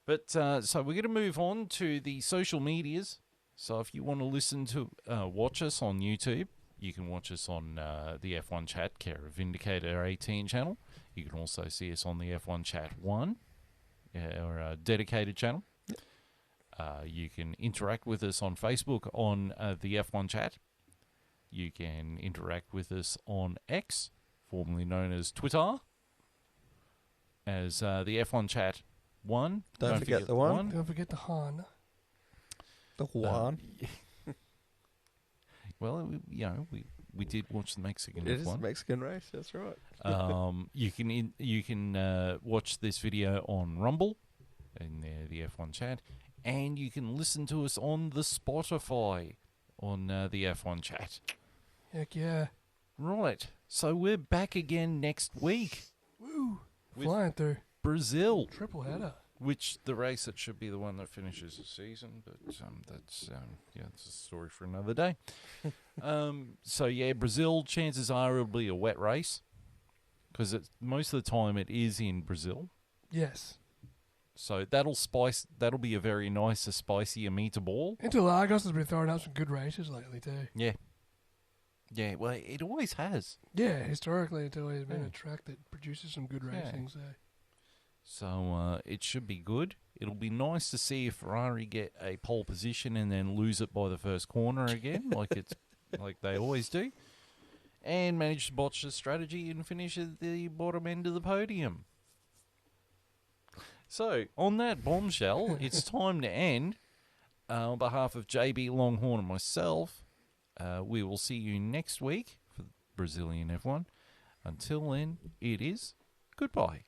But so we're going to move on to the social medias. So if you want to listen to, watch us on YouTube, you can watch us on the F1 Chat, care of Vindicator 18 channel. You can also see us on the F1 Chat 1, our dedicated channel. You can interact with us on Facebook on the F1 Chat. You can interact with us on X, formerly known as Twitter, as the F1 Chat 1. Don't forget the one. Don't forget the Han. The Juan. Well, we did watch the Mexican It is F1. a Mexican race, that's right. You can watch this video on Rumble in the F1 Chat, and you can listen to us on the Spotify on the F1 Chat. Heck yeah. Right, so we're back again next week. Woo. With Flying through. Brazil, Triple header. which the race that should be the one that finishes the season, but that's it's a story for another day. So yeah, Brazil, chances are it'll be a wet race because most of the time it is in Brazil. Yes. So that'll be a very nice, a spicier meatball. Interlagos has been throwing up some good races lately too. Yeah. Yeah, well, it always has. Yeah, historically it's always been a track that produces some good racing. So it should be good. It'll be nice to see if Ferrari get a pole position and then lose it by the first corner again, like they always do, and manage to botch the strategy and finish at the bottom end of the podium. So, on that bombshell, it's time to end. On behalf of JB Longhorn and myself, we will see you next week for Brazilian F1. Until then, it is goodbye.